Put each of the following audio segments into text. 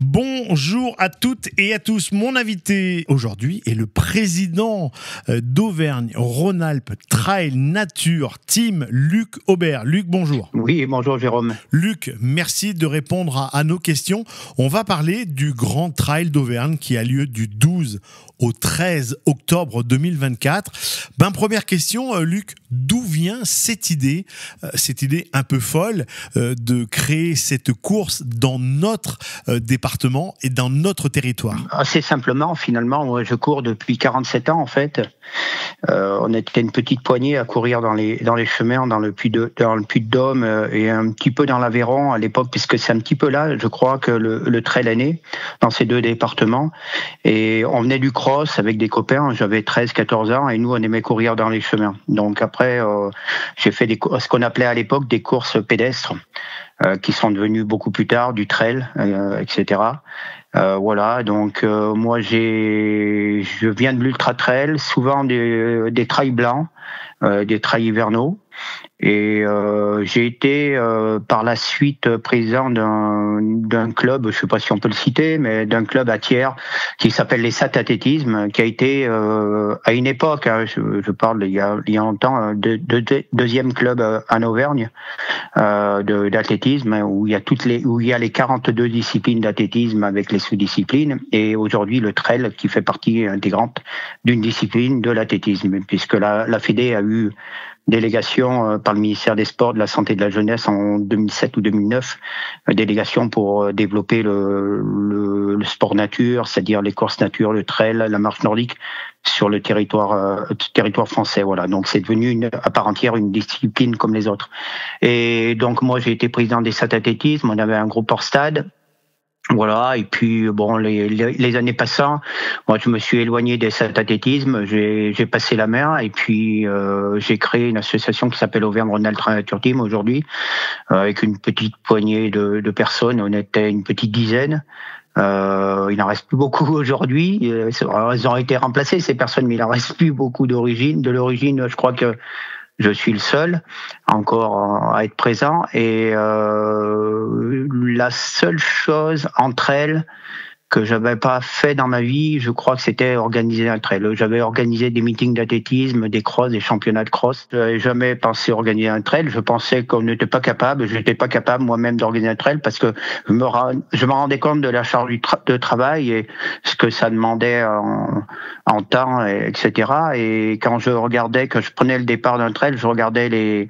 Bonjour à toutes et à tous. Mon invité aujourd'hui est le président d'Auvergne-Rhône-Alpes Trail Nature Team, Luc Aubert. Luc, bonjour. Oui, bonjour Jérôme. Luc, merci de répondre à nos questions. On va parler du Grand Trail d'Auvergne qui a lieu du 12 au 13 octobre 2024. Première question, Luc, d'où vient cette idée un peu folle de créer cette course dans notre département et dans notre territoire? Assez simplement, finalement, moi, je cours depuis 47 ans en fait. On était une petite poignée à courir dans les chemins, dans le Puy-de-Dôme et un petit peu dans l'Aveyron à l'époque, puisque c'est un petit peu là, je crois, que le trail est né, dans ces deux départements. Et on venait du cross avec des copains, j'avais 13-14 ans, et nous, on aimait courir dans les chemins. Donc après, j'ai fait ce qu'on appelait à l'époque des courses pédestres, qui sont devenues beaucoup plus tard du trail, etc. Voilà, donc moi je viens de l'ultra trail, souvent des trails blancs, des trails hivernaux, et j'ai été par la suite président d'un club, je sais pas si on peut le citer, mais d'un club à Thiers qui s'appelle les SAT Athlétisme, qui a été à une époque, hein, je parle il y a longtemps, deuxième club en Auvergne d'athlétisme, où il y a les 42 disciplines d'athlétisme avec les sous-disciplines, et aujourd'hui le trail qui fait partie intégrante d'une discipline de l'athlétisme, puisque la Fédé a eu délégation par le ministère des Sports, de la Santé et de la Jeunesse en 2007 ou 2009, délégation pour développer le sport nature, c'est-à-dire les courses nature, le trail, la marche nordique sur le territoire français. Voilà, donc c'est devenu à part entière une discipline comme les autres. Et donc moi j'ai été président des SAT Athlétisme, on avait un groupe hors stade. Voilà, et puis bon, les années passant, moi je me suis éloigné de cet athlétisme, j'ai passé la mer, et puis j'ai créé une association qui s'appelle Auvergne-Rhône-Alpes Trail Nature Team aujourd'hui, avec une petite poignée de personnes, on était une petite dizaine. Il n'en reste plus beaucoup aujourd'hui, elles ont été remplacées ces personnes, mais il n'en reste plus beaucoup d'origine. De l'origine, je crois que je suis le seul encore à être présent, et la seule chose entre elles que j'avais pas fait dans ma vie, je crois que c'était organiser un trail. J'avais organisé des meetings d'athlétisme, des crosses, des championnats de cross. J'avais jamais pensé organiser un trail. Je pensais qu'on n'était pas capable. Je n'étais pas capable moi-même d'organiser un trail parce que je me rendais compte de la charge de travail et ce que ça demandait en temps, etc. Et quand que je prenais le départ d'un trail, je regardais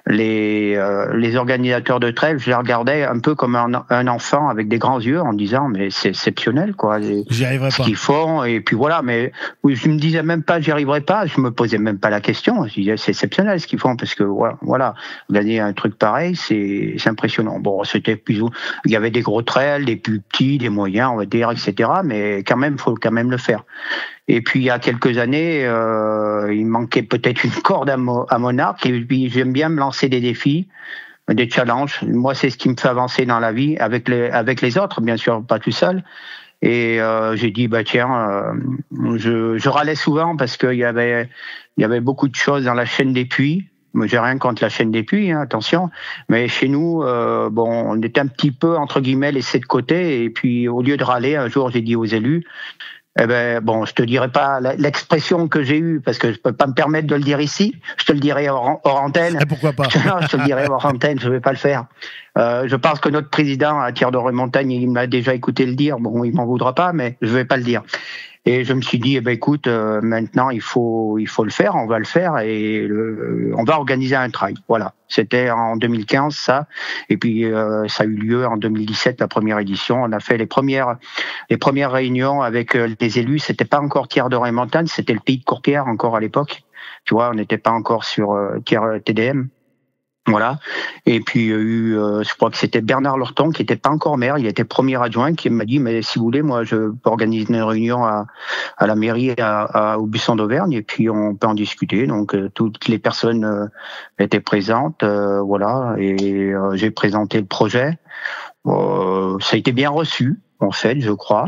les organisateurs de trail, je les regardais un peu comme un enfant avec des grands yeux en disant mais c'est exceptionnel quoi, ce qu'ils font, et puis voilà. Mais oui, je me disais même pas j'y arriverai pas, je me posais même pas la question, je disais c'est exceptionnel ce qu'ils font, parce que voilà, gagner un truc pareil c'est impressionnant. Bon, c'était plus, il y avait des gros trails, des plus petits, des moyens on va dire, etc. Mais quand même faut quand même le faire. Et puis il y a quelques années, il manquait peut-être une corde à mon arc, et puis j'aime bien me lancer des défis, des challenges. Moi, c'est ce qui me fait avancer dans la vie, avec les autres, bien sûr, pas tout seul. Et j'ai dit tiens, je râlais souvent parce qu'il y avait beaucoup de choses dans la chaîne des puits. Moi, j'ai rien contre la chaîne des puits, hein, attention, mais chez nous, on était un petit peu entre guillemets laissés de côté. Et puis au lieu de râler, un jour j'ai dit aux élus, je te dirai pas l'expression que j'ai eue parce que je peux pas me permettre de le dire ici. Je te le dirai hors antenne. Et pourquoi pas? Non, je te le dirai hors antenne. Je vais pas le faire. Je pense que notre président à Thiers de Montagne, il m'a déjà écouté le dire. Bon, il m'en voudra pas, mais je vais pas le dire. Et je me suis dit, écoute, maintenant il faut le faire, on va le faire, et on va organiser un trail. Voilà, c'était en 2015 ça, et puis ça a eu lieu en 2017 la première édition. On a fait les premières réunions avec les élus. C'était pas encore Thiers de Montagne, c'était le pays de Courtière encore à l'époque. Tu vois, on n'était pas encore sur Thiers TDM. Voilà. Et puis il y a eu, je crois que c'était Bernard Lorton qui était pas encore maire, il était premier adjoint, qui m'a dit mais si vous voulez, moi je peux organiser une réunion à la mairie au Buisson d'Auvergne, et puis on peut en discuter. Donc toutes les personnes étaient présentes, voilà, et j'ai présenté le projet. Ça a été bien reçu en fait, je crois.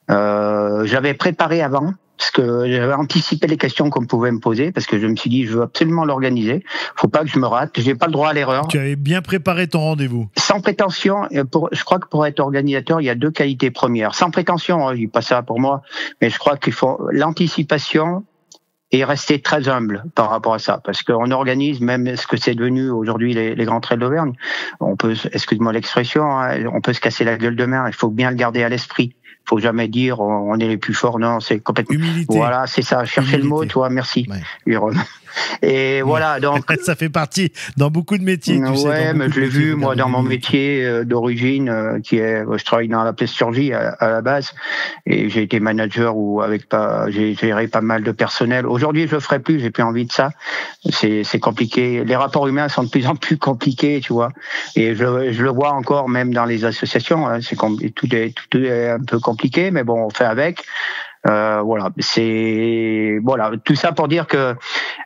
J'avais préparé avant parce que j'avais anticipé les questions qu'on pouvait me poser, parce que je me suis dit, je veux absolument l'organiser. Faut pas que je me rate. J'ai pas le droit à l'erreur. Tu avais bien préparé ton rendez-vous. Sans prétention, je crois que pour être organisateur, il y a 2 qualités premières. Sans prétention, je dis pas ça pour moi, mais je crois qu'il faut l'anticipation et rester très humble par rapport à ça, parce qu'on organise même ce que c'est devenu aujourd'hui les grands trails d'Auvergne. On peut, excuse-moi l'expression, hein, on peut se casser la gueule demain. Il faut bien le garder à l'esprit. Faut jamais dire on est les plus forts, non, c'est complètement. Humilité. Voilà, c'est ça. Chercher le mot, toi, merci. Ouais. Et voilà, donc. Ça fait partie dans beaucoup de métiers. Tu sais, mais je l'ai vu, moi, dans mon métier d'origine, qui est, je travaille dans la plasturgie à la base, et j'ai été manager j'ai géré pas mal de personnel. Aujourd'hui, je le ferai plus, j'ai plus envie de ça. C'est compliqué. Les rapports humains sont de plus en plus compliqués, tu vois. Et je le vois encore, même dans les associations, hein, tout est un peu compliqué, mais bon, on fait avec. Voilà, tout ça pour dire que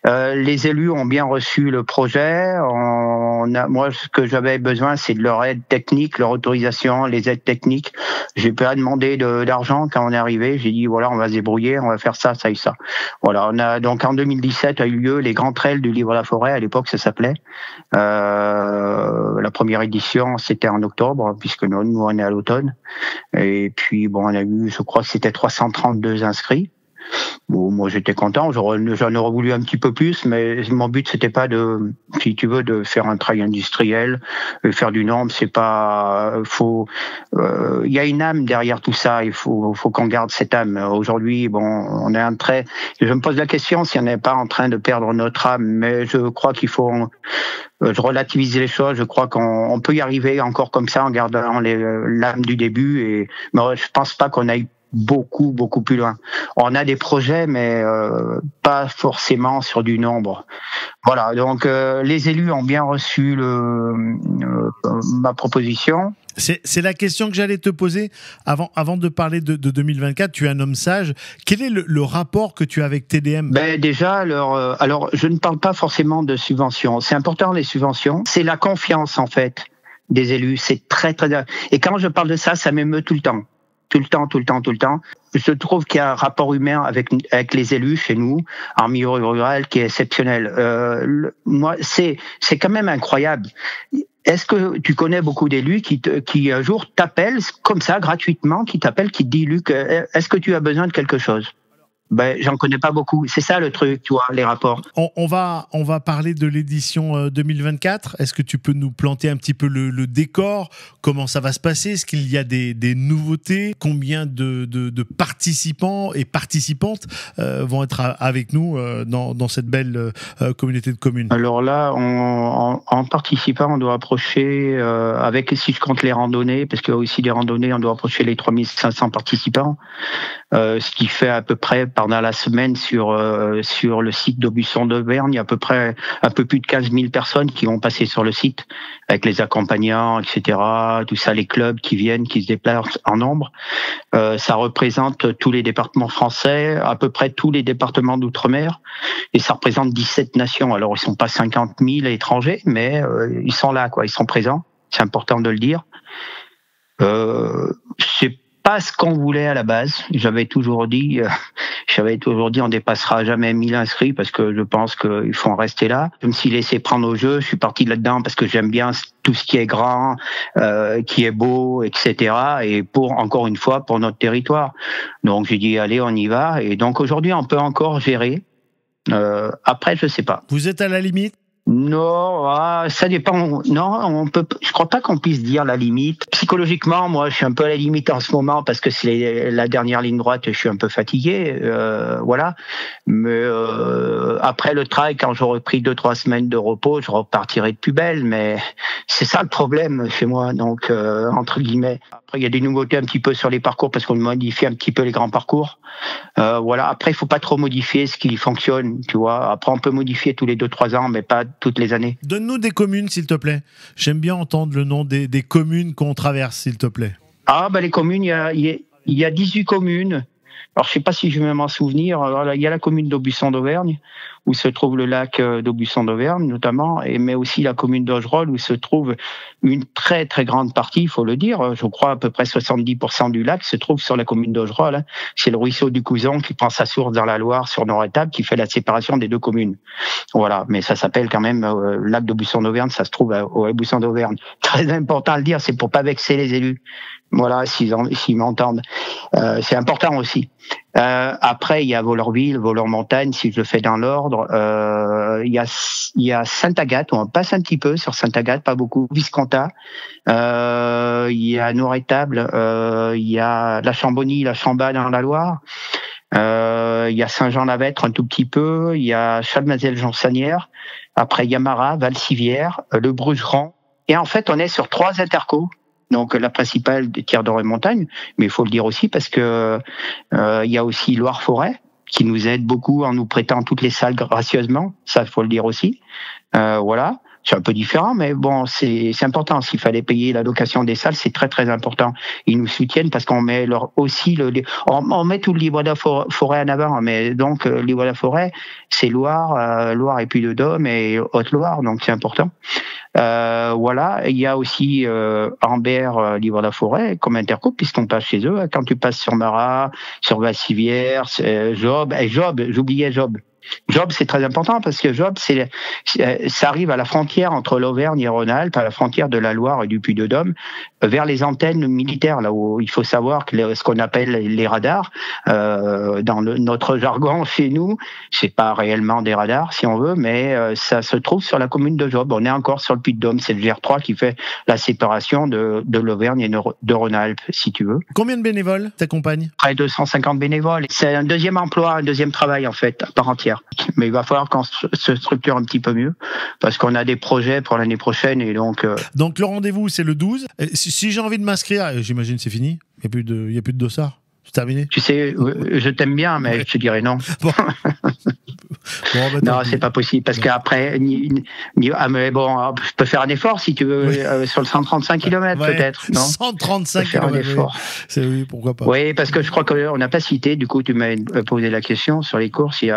les élus ont bien reçu le projet. Moi, ce que j'avais besoin, c'est de leur aide technique, leur autorisation, les aides techniques. J'ai pas demandé d'argent quand on est arrivé. J'ai dit voilà, on va se débrouiller, on va faire ça, ça et ça. Voilà, donc en 2017 a eu lieu les grands trails du Livre-la-Forêt. À l'époque, ça s'appelait. La première édition, c'était en octobre, puisque nous on est à l'automne. Et puis bon, on a eu, je crois que c'était 332 inscrits. Bon, moi j'étais content, j'en aurais voulu un petit peu plus, mais mon but c'était pas de faire un trail industriel, faire du nombre, c'est pas, il y a une âme derrière tout ça, il faut qu'on garde cette âme. Aujourd'hui, bon, on est un trait, je me pose la question si on n'est pas en train de perdre notre âme, mais je crois qu'il faut, je relativise les choses, je crois qu'on peut y arriver encore comme ça en gardant l'âme du début, mais je pense pas qu'on aille beaucoup plus loin. On a des projets, mais pas forcément sur du nombre. Voilà, donc les élus ont bien reçu ma proposition. C'est la question que j'allais te poser avant de parler de 2024. Tu es un homme sage. Quel est le rapport que tu as avec TDM ? Déjà, alors je ne parle pas forcément de subventions. C'est important, les subventions. C'est la confiance, en fait, des élus. C'est très, très... Et quand je parle de ça, ça m'émeut tout le temps. Tout le temps. Je trouve qu'il y a un rapport humain avec les élus chez nous, en milieu rural, qui est exceptionnel. Moi, c'est quand même incroyable. Est-ce que tu connais beaucoup d'élus qui un jour t'appellent comme ça, gratuitement, qui t'appellent, qui te disent, Luc, est-ce que tu as besoin de quelque chose ? J'en connais pas beaucoup. C'est ça le truc, tu vois, les rapports. On va parler de l'édition 2024. Est-ce que tu peux nous planter un petit peu le décor ? Comment ça va se passer ? Est-ce qu'il y a des nouveautés ? Combien de participants et participantes vont être avec nous dans cette belle communauté de communes ? Alors là, en participant, on doit approcher, si je compte les randonnées, parce qu'il y a aussi des randonnées, on doit approcher les 3500 participants, ce qui fait à peu près pendant la semaine sur le site d'Aubusson d'Auvergne, il y a à peu près un peu plus de 15 000 personnes qui vont passer sur le site avec les accompagnants, etc. Tout ça, les clubs qui viennent, qui se déplacent en nombre. Ça représente tous les départements français, à peu près tous les départements d'outre-mer, et ça représente 17 nations. Alors ils sont pas 50 000 étrangers, mais ils sont là, quoi. Ils sont présents. C'est important de le dire. C'est pas ce qu'on voulait à la base. J'avais toujours dit, on dépassera jamais 1000 inscrits parce que je pense qu'il faut en rester là. Je me suis laissé prendre au jeu. Je suis parti là-dedans parce que j'aime bien tout ce qui est grand, qui est beau, etc. Et encore une fois, pour notre territoire. Donc j'ai dit, allez, on y va. Et donc aujourd'hui, on peut encore gérer. Après, je sais pas. Vous êtes à la limite ? Non, ça dépend. Non, je crois pas qu'on puisse dire la limite. Psychologiquement, moi, je suis un peu à la limite en ce moment parce que c'est la dernière ligne droite. Je suis un peu fatigué, voilà. Mais après le trail, quand j'aurai pris 2-3 semaines de repos, je repartirai de plus belle. Mais c'est ça le problème chez moi. Donc entre guillemets. Après, il y a des nouveautés un petit peu sur les parcours parce qu'on modifie un petit peu les grands parcours. Voilà. Après, il faut pas trop modifier ce qui fonctionne, tu vois. Après, on peut modifier tous les 2-3 ans, mais pas toutes les années. Donne-nous des communes, s'il te plaît. J'aime bien entendre le nom des communes qu'on traverse, s'il te plaît. Les communes, il y a 18 communes. Alors, je sais pas si je vais m'en souvenir. Alors, il y a la commune d'Aubusson d'Auvergne. où se trouve le lac d'Aubusson d'Auvergne notamment, mais aussi la commune d'Augerolles où se trouve une très très grande partie, il faut le dire, je crois à peu près 70% du lac se trouve sur la commune d'Augerolles. C'est le ruisseau du Couson qui prend sa source dans la Loire sur Norétable qui fait la séparation des deux communes. Voilà, mais ça s'appelle quand même lac d'Aubusson d'Auvergne, ça se trouve au Aubusson d'Auvergne. Très important à le dire, c'est pour pas vexer les élus. Voilà, s'ils m'entendent. C'est important aussi. Après, il y a Volorville, Voleurs-Montagne, si je le fais dans l'ordre. Il y a Sainte-Agathe, on passe un petit peu sur Sainte-Agathe, pas beaucoup. Viscontat. Il y a Norétable. Il y a la Chambonnie, la Chamba dans la Loire. Il y a Saint-Jean-la-Vêtre un tout petit peu. Il y a Chalmazel-Jansanière. Après, il y a Marat, Val-Sivière, le Brugeron. Et en fait, on est sur 3 intercos. Donc la principale des Terre-d'Or-et-Montagne, mais il faut le dire aussi parce que il y a aussi Loire-Forêt qui nous aide beaucoup en nous prêtant toutes les salles gracieusement, ça il faut le dire aussi. Voilà, c'est un peu différent, mais bon, c'est important. S'il fallait payer la location des salles, c'est très très important. Ils nous soutiennent parce qu'on met aussi on met tout le livre de la forêt en avant, mais donc le livre de la forêt, c'est Loire et puis le Dôme et Haute-Loire, donc c'est important. Voilà, il y a aussi Ambert, Livre de la Forêt comme intercoupe puisqu'on passe chez eux. Quand tu passes sur Marat, sur Val-Sivière, Job, j'oubliais Job. Job, c'est très important parce que Job, ça arrive à la frontière entre l'Auvergne et Rhône-Alpes, à la frontière de la Loire et du Puy-de-Dôme, vers les antennes militaires, là où il faut savoir que ce qu'on appelle les radars, dans notre jargon chez nous, c'est pas réellement des radars, si on veut, mais ça se trouve sur la commune de Job. On est encore sur le Puy-de-Dôme, c'est le GR3 qui fait la séparation de l'Auvergne et de Rhône-Alpes, si tu veux. Combien de bénévoles t'accompagnent ? Près de 250 bénévoles. C'est un deuxième emploi, un deuxième travail en fait, à part entière. Mais il va falloir qu'on se structure un petit peu mieux parce qu'on a des projets pour l'année prochaine et donc. Donc le rendez-vous c'est le 12. Si j'ai envie de m'inscrire, j'imagine c'est fini. Il y a plus de dossard. C'est terminé. Tu sais, je t'aime bien, mais je te dirais non. Bon. Non, c'est pas possible parce qu'après, mais bon, je peux faire un effort si tu veux sur le 135 km peut-être. Non, 135 km. Oui, pourquoi pas. Oui, parce que je crois qu'on n'a pas cité. Du coup, tu m'as posé la question sur les courses. Si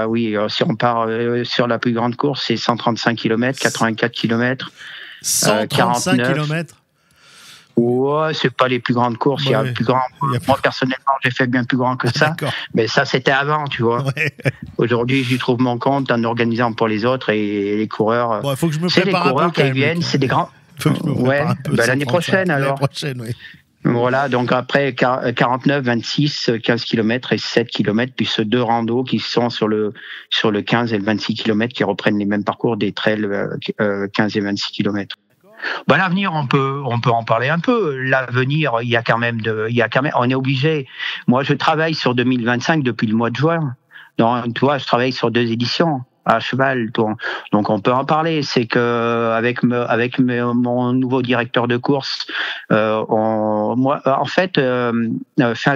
on part sur la plus grande course, c'est 135 km, 84 km, 135 km. Ouais, c'est pas les plus grandes courses. Il y a plus grand. Moi, personnellement, j'ai fait bien plus grand que ça. Mais ça, c'était avant, tu vois. Ouais. Aujourd'hui, j'y trouve mon compte en organisant pour les autres et les coureurs. Bon, faut que je me prépare les coureurs qui viennent, c'est des grands. Faut que je me prépare un peu. L'année prochaine, alors. L'année prochaine, oui. Voilà, donc après 49, 26, 15 km et 7 km, puis ces 2 randos qui sont sur le 15 et le 26 km qui reprennent les mêmes parcours des trails 15 et 26 km. Ben, l'avenir, on peut en parler un peu. L'avenir, il y a quand même, on est obligé. Moi, je travaille sur 2025 depuis le mois de juin. Donc, tu vois, je travaille sur 2 éditions à cheval. Donc, on peut en parler. C'est que avec mon nouveau directeur de course, fin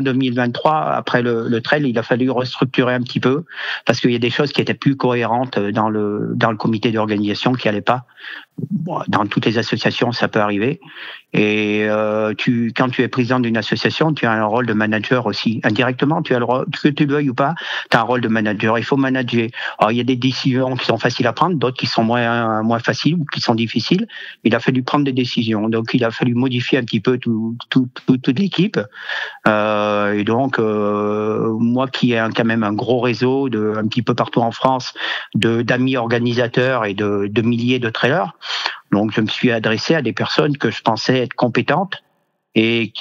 2023, après le trail, il a fallu restructurer un petit peu parce qu'il y a des choses qui étaient plus cohérentes dans le comité d'organisation qui allaient pas. Dans toutes les associations, ça peut arriver. Et quand tu es président d'une association, tu as un rôle de manager aussi. Indirectement, tu as le rôle, que tu le veuilles ou pas, tu as un rôle de manager. Il faut manager. Alors, il y a des décisions qui sont faciles à prendre, d'autres qui sont moins faciles ou qui sont difficiles. Il a fallu prendre des décisions. Donc, il a fallu modifier un petit peu toute l'équipe. Et donc, moi qui ai quand même un gros réseau un petit peu partout en France d'amis organisateurs et de milliers de trailers. Donc, je me suis adressé à des personnes que je pensais être compétentes et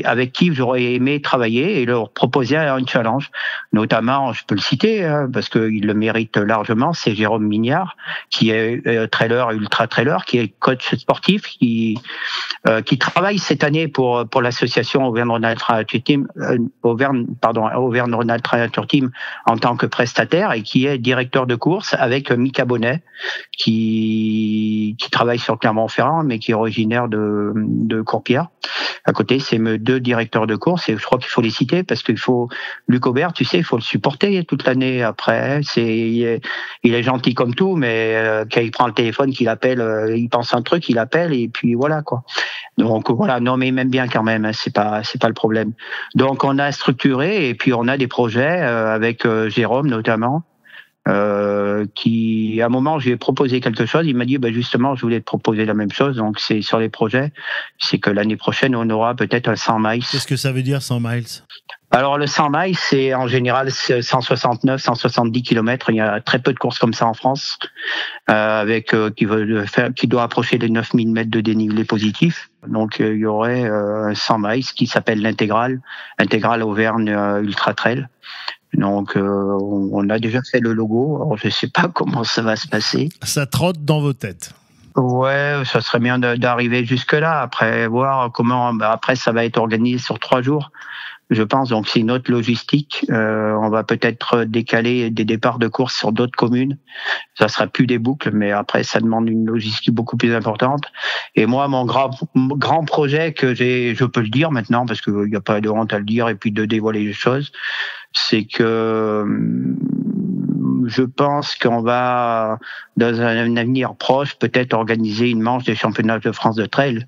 avec qui j'aurais aimé travailler et leur proposer un challenge. Notamment, je peux le citer parce qu'il le mérite largement, c'est Jérôme Mignard, qui est trailer, ultra trailer, qui est coach sportif, qui travaille cette année pour l'association Auvergne-Rhône-Alpes Triathlon Team, Auvergne-Rhône-Alpes Triathlon Team en tant que prestataire et qui est directeur de course avec Mika Bonnet, qui travaille sur Clermont-Ferrand mais qui est originaire de Courpierre. À côté, c'est mes 2 directeurs de course et je crois qu'il faut les citer parce qu'il faut Luc Aubert, tu sais, il faut le supporter toute l'année après. Il est gentil comme tout, mais quand il prend le téléphone, qu'il appelle, il pense un truc, il appelle et puis voilà quoi. Donc voilà, non mais il m'aime bien quand même, hein, c'est pas le problème. Donc on a structuré et puis on a des projets avec Jérôme notamment. qui, à un moment, je lui ai proposé quelque chose. Il m'a dit, justement, je voulais te proposer la même chose. Donc, c'est sur les projets. C'est que l'année prochaine, on aura peut-être un 100 miles. Qu'est-ce que ça veut dire, 100 miles? Alors, le 100 miles, c'est en général 169, 170 kilomètres. Il y a très peu de courses comme ça en France, qui doit approcher les 9000 mètres de dénivelé positif. Donc, il y aurait 100 miles qui s'appelle l'intégrale Auvergne Ultra Trail. Donc, on a déjà fait le logo. Alors, je sais pas comment ça va se passer. Ça trotte dans vos têtes. Ouais, ça serait bien d'arriver jusque-là. Après, voir comment. Après, ça va être organisé sur 3 jours, je pense. Donc, c'est une autre logistique. On va peut-être décaler des départs de course sur d'autres communes. Ça sera plus des boucles, mais après, ça demande une logistique beaucoup plus importante. Et moi, mon grand projet que je peux le dire maintenant, parce qu'il n'y a pas de honte à le dire et puis de dévoiler les choses, c'est que je pense qu'on va, dans un avenir proche, peut-être organiser une manche des championnats de France de trail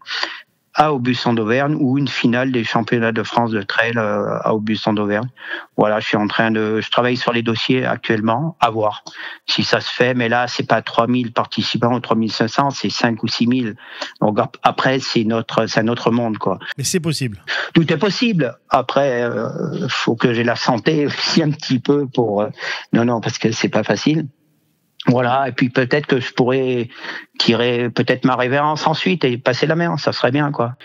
à Aubusson d'Auvergne ou une finale des championnats de France de trail à Aubusson d'Auvergne. Voilà, je travaille sur les dossiers actuellement, à voir si ça se fait, mais là, c'est pas 3000 participants ou 3500, c'est 5 ou 6000. Donc après, c'est un autre monde, quoi. Mais c'est possible. Tout est possible. Après, faut que j'ai la santé aussi un petit peu pour, non, parce que c'est pas facile. Voilà, et puis peut-être que je pourrais tirer peut-être ma révérence ensuite et passer la main, ça serait bien, quoi.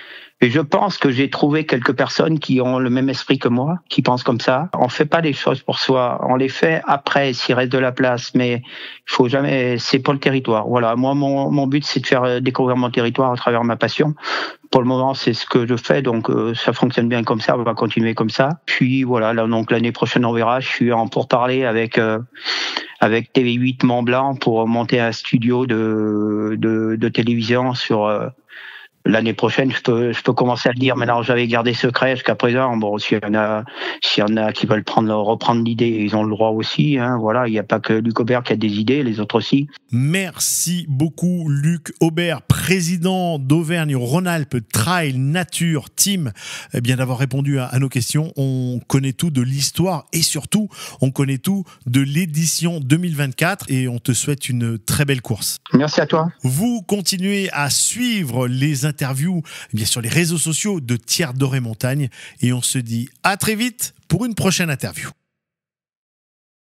Et je pense que j'ai trouvé quelques personnes qui ont le même esprit que moi, qui pensent comme ça. On fait pas les choses pour soi, on les fait après s'il reste de la place, mais il faut jamais, c'est pour le territoire. Voilà, moi mon but c'est de faire découvrir mon territoire à travers ma passion. Pour le moment, c'est ce que je fais, donc ça fonctionne bien comme ça, on va continuer comme ça. Puis voilà, là, donc l'année prochaine on verra, je suis en pourparlers avec TV8 Mont-Blanc pour monter un studio de télévision sur l'année prochaine. Je peux commencer à le dire. Maintenant, j'avais gardé secret jusqu'à présent. Bon, s'il y en a qui veulent reprendre l'idée, ils ont le droit aussi. Hein. Voilà, il n'y a pas que Luc Aubert qui a des idées, les autres aussi. Merci beaucoup, Luc Aubert, président d'Auvergne-Rhône-Alpes Trail Nature Team, d'avoir répondu à nos questions. On connaît tout de l'histoire et surtout, on connaît tout de l'édition 2024 et on te souhaite une très belle course. Merci à toi. Vous continuez à suivre les interviews sur les réseaux sociaux de Tiers d'Or et Montagne et on se dit à très vite pour une prochaine interview.